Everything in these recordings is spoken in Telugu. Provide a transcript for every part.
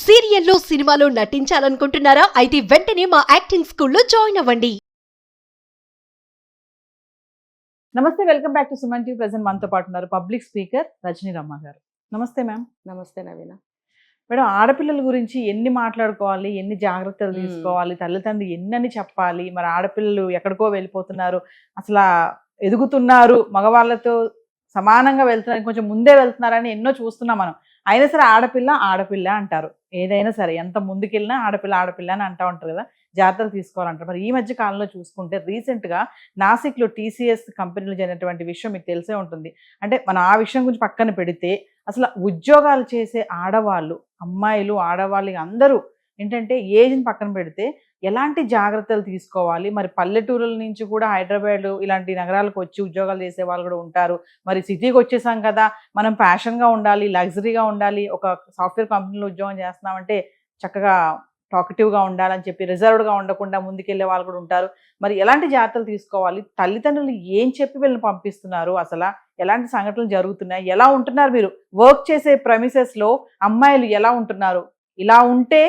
సీరియల్లో సినిమాలో నటించాలనుకుంటున్నారా? అయితే వెంటనే మా యాక్టింగ్ స్కూల్లో జాయిన్ అవ్వండి. నమస్తే, welcome back to Suman TV. Present మనతో పాటు ఉన్నారు పబ్లిక్ స్పీకర్ రజనీ రమ్మ గారు. నమస్తే మ్యామ్. నమస్తే నవీన. మేడం, ఆడపిల్లల గురించి ఎన్ని మాట్లాడుకోవాలి, ఎన్ని జాగ్రత్తలు తీసుకోవాలి, తల్లిదండ్రులు ఎన్నని చెప్పాలి, మరి ఆడపిల్లలు ఎక్కడికో వెళ్ళిపోతున్నారు, అసలు ఎదుగుతున్నారు, మగవాళ్ళతో సమానంగా వెళ్తున్నారు, కొంచెం ముందే వెళ్తున్నారని ఎన్నో చూస్తున్నాం మనం. అయినా సరే ఆడపిల్ల ఆడపిల్ల అంటారు. ఏదైనా సరే ఎంత ముందుకెళ్ళినా ఆడపిల్ల ఆడపిల్ల అని అంటూ ఉంటారు కదా, జాగ్రత్తలు తీసుకోవాలంటారు. మరి ఈ మధ్య కాలంలో చూసుకుంటే రీసెంట్గా నాసిక్లో టీసీఎస్ కంపెనీలో జరిగినటువంటి విషయం మీకు తెలిసే ఉంటుంది. అంటే మనం ఆ విషయం గురించి పక్కన పెడితే అసలు ఉద్యోగాలు చేసే ఆడవాళ్ళు, అమ్మాయిలు, ఆడవాళ్ళు అందరూ ఏంటంటే ఏజ్ని పక్కన పెడితే ఎలాంటి జాగ్రత్తలు తీసుకోవాలి, మరి పల్లెటూరుల నుంచి కూడా హైదరాబాద్ ఇలాంటి నగరాలకు వచ్చి ఉద్యోగాలు చేసే వాళ్ళు కూడా ఉంటారు. మరి సిటీకి వచ్చేసాం కదా, మనం ఫ్యాషన్గా ఉండాలి, లగ్జరీగా ఉండాలి, ఒక సాఫ్ట్వేర్ కంపెనీలో ఉద్యోగం చేస్తున్నామంటే చక్కగా టాకటివ్గా ఉండాలని చెప్పి రిజర్వ్డ్గా ఉండకుండా ముందుకెళ్ళే వాళ్ళు కూడా ఉంటారు. మరి ఎలాంటి జాగ్రత్తలు తీసుకోవాలి, తల్లిదండ్రులు ఏం చెప్పి వీళ్ళని పంపిస్తున్నారు, అసలు ఎలాంటి సంఘటనలు జరుగుతున్నాయి, ఎలా ఉంటున్నారు, మీరు వర్క్ చేసే ప్రెమిసెస్లో అమ్మాయిలు ఎలా ఉంటున్నారు, ఇలా ఉంటే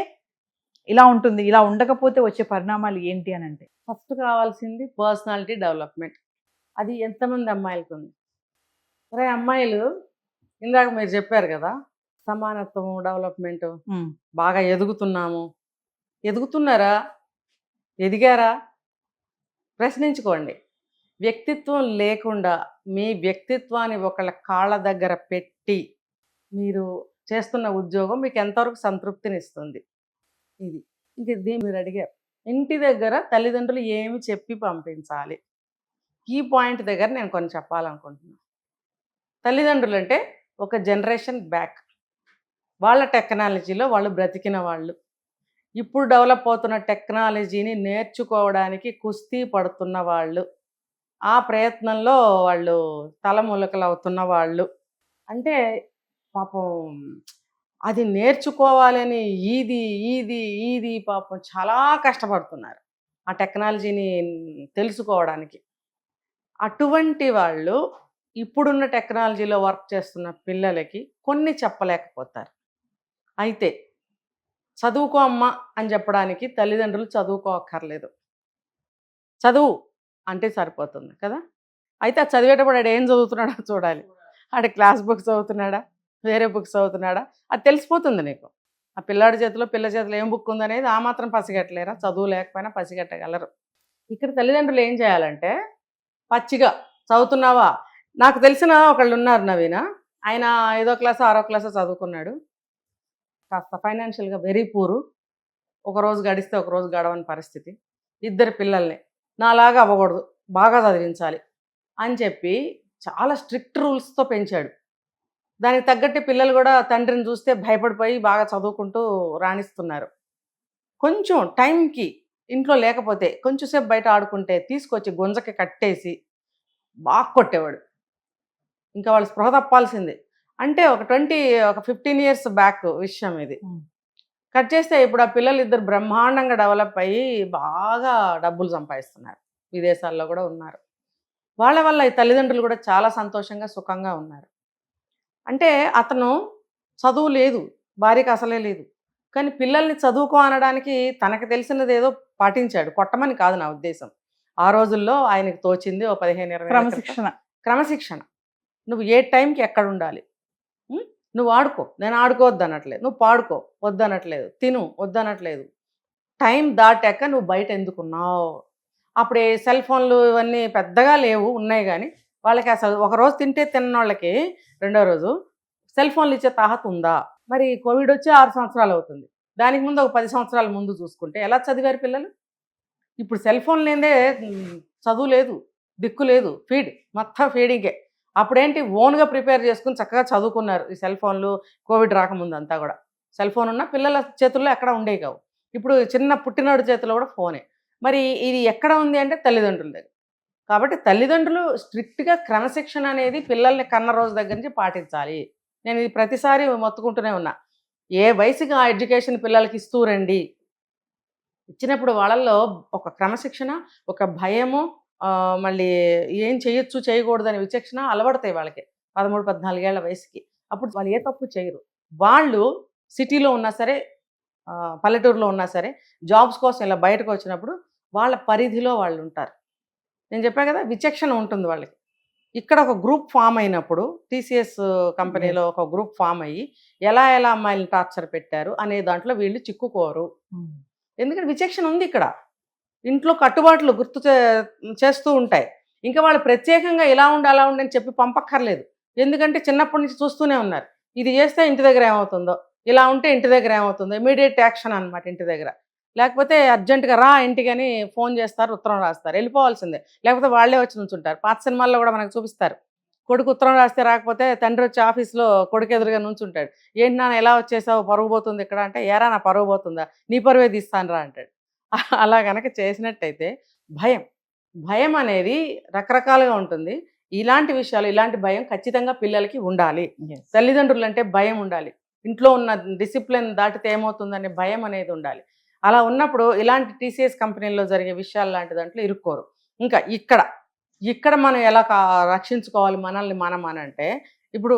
ఇలా ఉంటుంది, ఇలా ఉండకపోతే వచ్చే పరిణామాలు ఏంటి అని అంటే? ఫస్ట్ కావాల్సింది పర్సనాలిటీ డెవలప్మెంట్. అది ఎంతమంది అమ్మాయిలకు ఉంది? సరే, అమ్మాయిలు ఇందాక మీరు చెప్పారు కదా, సమానత్వం, డెవలప్మెంట్, బాగా ఎదుగుతున్నారా, ఎదిగారా ప్రశ్నించుకోండి. వ్యక్తిత్వం లేకుండా మీ వ్యక్తిత్వాన్ని ఒకళ్ళ కాళ్ళ దగ్గర పెట్టి మీరు చేస్తున్న ఉద్యోగం మీకు ఎంతవరకు సంతృప్తినిస్తుంది? ఇది మీరు అడిగారు. ఇంటి దగ్గర తల్లిదండ్రులు ఏమి చెప్పి పంపించాలి, ఈ పాయింట్ దగ్గర నేను కొన్ని చెప్పాలనుకుంటున్నాను. తల్లిదండ్రులు అంటే ఒక జనరేషన్ బ్యాక్, వాళ్ళ టెక్నాలజీలో వాళ్ళు బ్రతికిన వాళ్ళు, ఇప్పుడు డెవలప్ అవుతున్న టెక్నాలజీని నేర్చుకోవడానికి కుస్తీ పడుతున్న వాళ్ళు, ఆ ప్రయత్నంలో వాళ్ళు తలములకలు అవుతున్న వాళ్ళు. అంటే పాపం అది నేర్చుకోవాలని ఈది ఈది ఈది పాపం చాలా కష్టపడుతున్నారు ఆ టెక్నాలజీని తెలుసుకోవడానికి. అటువంటి వాళ్ళు ఇప్పుడున్న టెక్నాలజీలో వర్క్ చేస్తున్న పిల్లలకి కొన్ని చెప్పలేకపోతారు. అయితే చదువుకో అమ్మా అని చెప్పడానికి తల్లిదండ్రులు చదువుకోక్కర్లేదు, చదువు అంటే సరిపోతుంది కదా. అయితే ఆ చదివేటప్పుడు ఆడు ఏం చదువుతున్నాడో చూడాలి. ఆడు క్లాస్ బుక్స్ చదువుతున్నాడా, వేరే బుక్స్ చదువుతున్నాడా, అది తెలిసిపోతుంది నీకు. ఆ పిల్లాడి చేతిలో పిల్ల చేతిలో ఏం బుక్ ఉందనేది ఆ మాత్రం పసిగట్టలేరా? చదువు లేకపోయినా పసిగట్టగలరు. ఇక్కడ తల్లిదండ్రులు ఏం చేయాలంటే, పచ్చిగా చదువుతున్నావా, నాకు తెలిసిన ఒకళ్ళు ఉన్నారు నవీన, ఆయన 5వ క్లాసు 6వ క్లాసు చదువుకున్నాడు, కాస్త ఫైనాన్షియల్గా వెరీ పూరు, ఒకరోజు గడిస్తే ఒకరోజు గడవని పరిస్థితి, 2 పిల్లల్ని నాలాగా అవ్వకూడదు, బాగా చదివించాలి అని చెప్పి చాలా స్ట్రిక్ట్ రూల్స్తో పెంచాడు. దానికి తగ్గట్టు పిల్లలు కూడా తండ్రిని చూస్తే భయపడిపోయి బాగా చదువుకుంటూ రాణిస్తున్నారు. కొంచెం టైంకి ఇంట్లో లేకపోతే కొంచెం సేపు బయట ఆడుకుంటే తీసుకొచ్చి గుంజకి కట్టేసి బాగా కొట్టేవాడు. ఇంకా వాళ్ళు స్పృహ తప్పాల్సిందే. అంటే ఒక 15 ఇయర్స్ బ్యాక్ విషయం ఇది. కట్ చేస్తే ఇప్పుడు ఆ పిల్లలు 2 బ్రహ్మాండంగా డెవలప్ అయ్యి బాగా డబ్బులు సంపాదిస్తున్నారు, విదేశాల్లో కూడా ఉన్నారు. వాళ్ళ వల్ల ఈ తల్లిదండ్రులు కూడా చాలా సంతోషంగా సుఖంగా ఉన్నారు. అంటే అతను చదువు లేదు, భార్యకి అసలే లేదు, కానీ పిల్లల్ని చదువుకో అనడానికి తనకు తెలిసినది ఏదో పాటించాడు. కొట్టమని కాదు నా ఉద్దేశం. ఆ రోజుల్లో ఆయనకు తోచింది ఓ 15-20 క్రమశిక్షణ. నువ్వు ఏ టైంకి ఎక్కడ ఉండాలి, నువ్వు ఆడుకో, నేను ఆడుకోవద్దు అనట్లేదు, నువ్వు పాడుకో వద్దనట్లేదు, తిను వద్దనట్లేదు, టైం దాటాక నువ్వు బయట ఎందుకున్నావు. అప్పుడు సెల్ ఫోన్లు ఇవన్నీ పెద్దగా లేవు, ఉన్నాయి కానీ వాళ్ళకి అసలు ఒకరోజు తింటే తిన్న వాళ్ళకి రెండో రోజు సెల్ ఫోన్లు ఇచ్చే తాహత ఉందా? మరి కోవిడ్ వచ్చి 6 సంవత్సరాలు అవుతుంది, దానికి ముందు ఒక 10 సంవత్సరాల ముందు చూసుకుంటే ఎలా చదివారు పిల్లలు? ఇప్పుడు సెల్ ఫోన్ లేదే చదువు లేదు, దిక్కు లేదు, మొత్తం ఫీడింగే. అప్పుడేంటి, ఓన్గా ప్రిపేర్ చేసుకుని చక్కగా చదువుకున్నారు. ఈ సెల్ ఫోన్లు కోవిడ్ రాకముందు అంతా కూడా సెల్ ఫోన్ ఉన్న పిల్లల చేతుల్లో ఎక్కడ ఉండేవి కావు. ఇప్పుడు చిన్న పుట్టినోడి చేతిలో కూడా ఫోనే. మరి ఇది ఎక్కడ ఉంది అంటే తల్లిదండ్రుల దగ్గర. కాబట్టి తల్లిదండ్రులు స్ట్రిక్ట్గా క్రమశిక్షణ అనేది పిల్లల్ని కన్న రోజు దగ్గర నుంచి పాటించాలి. నేను ఇది ప్రతిసారి మొత్తుకుంటూనే ఉన్నా. ఏ వయసుకి ఆ ఎడ్యుకేషన్ పిల్లలకి ఇస్తూ రండి. ఇచ్చినప్పుడు వాళ్ళల్లో ఒక క్రమశిక్షణ, ఒక భయము, మళ్ళీ ఏం చేయొచ్చు చేయకూడదని విచక్షణ అలవడతాయి వాళ్ళకి 13-14 ఏళ్ల వయసుకి. అప్పుడు వాళ్ళు ఏ తప్పు చేయరు. వాళ్ళు సిటీలో ఉన్నా సరే, పల్లెటూరులో ఉన్నా సరే జాబ్స్ కోసం ఇలా బయటకు వచ్చినప్పుడు వాళ్ళ పరిధిలో వాళ్ళు ఉంటారు. నేను చెప్పా కదా, విచక్షణ ఉంటుంది వాళ్ళకి. ఇక్కడ ఒక గ్రూప్ ఫామ్ అయినప్పుడు టీసీఎస్ కంపెనీలో ఒక గ్రూప్ ఫామ్ అయ్యి ఎలా అమ్మాయిలను టార్చర్ పెట్టారు అనే దాంట్లో వీళ్ళు చిక్కుకోరు. ఎందుకంటే విచక్షణ ఉంది ఇక్కడ. ఇంట్లో కట్టుబాట్లు చేస్తూ ఉంటాయి. ఇంకా వాళ్ళు ప్రత్యేకంగా ఇలా ఉండి అలా ఉండి అని చెప్పి పంపక్కర్లేదు. ఎందుకంటే చిన్నప్పటి నుంచి చూస్తూనే ఉన్నారు. ఇది చేస్తే ఇంటి దగ్గర ఏమవుతుందో, ఇలా ఉంటే ఇంటి దగ్గర ఏమవుతుందో, ఇమీడియట్ యాక్షన్ అనమాట ఇంటి దగ్గర. లేకపోతే అర్జెంటుగా రా ఇంటికి అని ఫోన్ చేస్తారు, ఉత్తరం రాస్తారు, వెళ్ళిపోవాల్సిందే. లేకపోతే వాళ్ళే వచ్చి నుంచుంటారు. పాత సినిమాల్లో కూడా మనకు చూపిస్తారు. కొడుకు ఉత్తరం రాస్తే రాకపోతే తండ్రి వచ్చి ఆఫీస్లో కొడుకు ఎదురుగా నుంచుంటాడు. ఏంటి నాన్న ఎలా వచ్చేసావు, పరుగు పోతుంది ఇక్కడ అంటే, ఏరా నా పరుగు పోతుందా, నీ పరువే తీస్తాను రా అంటాడు. అలా కనుక చేసినట్టయితే భయం అనేది రకరకాలుగా ఉంటుంది. ఇలాంటి విషయాలు, ఇలాంటి భయం ఖచ్చితంగా పిల్లలకి ఉండాలి. తల్లిదండ్రులు అంటే భయం ఉండాలి. ఇంట్లో ఉన్న డిసిప్లిన్ దాటితే ఏమవుతుందనే భయం అనేది ఉండాలి. అలా ఉన్నప్పుడు ఇలాంటి టీసీఎస్ కంపెనీల్లో జరిగే విషయాలు లాంటి దాంట్లో ఇరుక్కోరు. ఇంకా ఇక్కడ మనం ఎలా రక్షించుకోవాలి మనల్ని మనం అని అంటే, ఇప్పుడు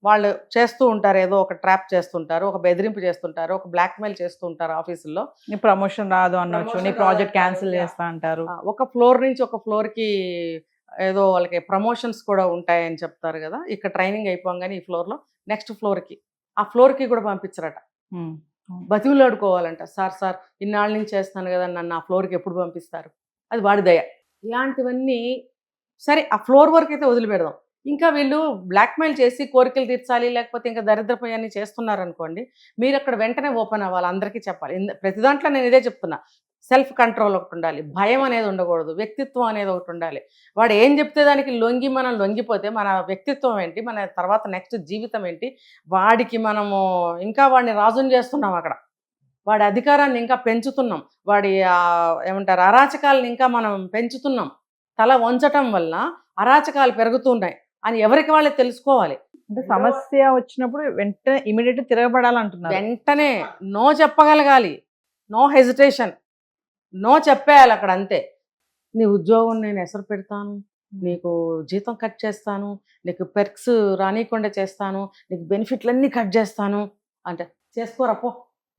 వాళ్ళు చేస్తూ ఉంటారు, ఏదో ఒక ట్రాప్ చేస్తుంటారు, ఒక బెదిరింపు చేస్తుంటారు, ఒక బ్లాక్మెయిల్ చేస్తూ ఉంటారు ఆఫీసుల్లో. నీ ప్రమోషన్ రాదు అనొచ్చు, నీ ప్రాజెక్ట్ క్యాన్సిల్ చేస్తా అంటారు. ఒక ఫ్లోర్ నుంచి ఒక ఫ్లోర్కి ఏదో వాళ్ళకి ప్రమోషన్స్ కూడా ఉంటాయని చెప్తారు కదా. ఇక్కడ ట్రైనింగ్ అయిపోగానే ఈ ఫ్లోర్లో నెక్స్ట్ ఫ్లోర్కి, ఆ ఫ్లోర్కి కూడా పంపించరట. బతివులాడుకోవాలంట. సార్ ఇన్నాళ్ళ నుంచి చేస్తాను కదా, నన్ను ఆ ఫ్లోర్కి ఎప్పుడు పంపిస్తారు? అది వాడి దయ. ఇలాంటివన్నీ సరే ఆ ఫ్లోర్ వరకు అయితే వదిలిపెడదాం. ఇంకా వీళ్ళు బ్లాక్మెయిల్ చేసి కోరికలు తీర్చాలి, లేకపోతే ఇంకా దరిద్రపోయాన్ని చేస్తున్నారనుకోండి, మీరు అక్కడ వెంటనే ఓపెన్ అవ్వాలి, అందరికీ చెప్పాలి. ప్రతి దాంట్లో నేను ఇదే చెప్తున్నా, సెల్ఫ్ కంట్రోల్ ఒకటి ఉండాలి, భయం అనేది ఉండకూడదు, వ్యక్తిత్వం అనేది ఒకటి ఉండాలి. వాడు ఏం చెప్తే దానికి మనం లొంగిపోతే మన వ్యక్తిత్వం ఏంటి, మన తర్వాత నెక్స్ట్ జీవితం ఏంటి? వాడికి మనము ఇంకా వాడిని రాజుని చేస్తున్నాం, అక్కడ వాడి అధికారాన్ని ఇంకా పెంచుతున్నాం, వాడి ఏమంటారు అరాచకాలను ఇంకా మనం పెంచుతున్నాం. తల వంచటం వల్ల అరాచకాలు పెరుగుతున్నాయి అని ఎవరికి వాళ్ళే తెలుసుకోవాలి. అంటే సమస్య వచ్చినప్పుడు వెంటనే ఇమీడియట్ తిరగబడాలంటున్నారు. వెంటనే నో చెప్పగలగాలి, నో హెజిటేషన్, నో చెప్పేయాలి అక్కడ అంతే. నీ ఉద్యోగం నేను ఎసరు పెడతాను, నీకు జీతం కట్ చేస్తాను, నీకు పెర్క్స్ రానియకుండా చేస్తాను, నీకు బెనిఫిట్లన్నీ కట్ చేస్తాను అంటే, చేసుకోరా పో,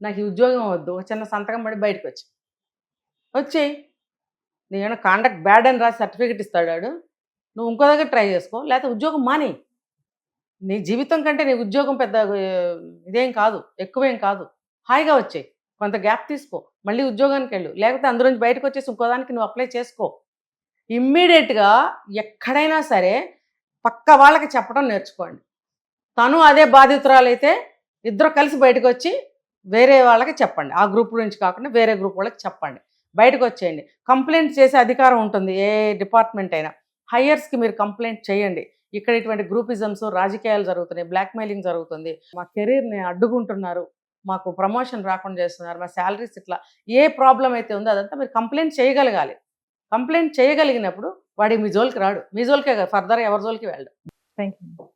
నాకు ఈ ఉద్యోగం వద్దు, ఒక చిన్న సంతకం పడి బయటకు వచ్చేయి. నేను కాండక్ట్ బ్యాడ్ అని రాసి సర్టిఫికెట్ ఇస్తాడు, నువ్వు ఇంకో దగ్గర ట్రై చేసుకో, లేకపోతే ఉద్యోగం మాని. నీ జీవితం కంటే నీ ఉద్యోగం పెద్ద ఇదేం కాదు, ఎక్కువేం కాదు. హాయిగా వచ్చేయి, కొంత గ్యాప్ తీసుకో, మళ్ళీ ఉద్యోగానికి వెళ్ళు, లేకపోతే అందులోంచి బయటకు వచ్చేసి ఇంకోదానికి నువ్వు అప్లై చేసుకో. ఇమ్మీడియట్గా ఎక్కడైనా సరే పక్క వాళ్ళకి చెప్పడం నేర్చుకోండి. తను అదే బాధితురాలైతే ఇద్దరు కలిసి బయటకు వచ్చి వేరే వాళ్ళకి చెప్పండి. ఆ గ్రూప్ నుంచి కాకుండా వేరే గ్రూప్ వాళ్ళకి చెప్పండి, బయటకు వచ్చేయండి. కంప్లైంట్ చేసే అధికారం ఉంటుంది ఏ డిపార్ట్మెంట్ అయినా. హైయర్స్కి మీరు కంప్లైంట్ చేయండి, ఇక్కడ ఇటువంటి గ్రూపిజమ్స్, రాజకీయాలు జరుగుతున్నాయి, బ్లాక్మెయిలింగ్ జరుగుతుంది, మా కెరీర్ని అడ్డుకుంటున్నారు, మాకు ప్రమోషన్ రాకుండా చేస్తున్నారు, మా శాలరీస్ ఇట్లా ఏ ప్రాబ్లం అయితే ఉందో అదంతా మీరు కంప్లైంట్ చేయగలగాలి. కంప్లైంట్ చేయగలిగినప్పుడు వాడి మీ జోలికి రాడు, మీ జోలికే ఫర్దర్ ఎవరి జోలికి వెళ్ళడు. Thank you.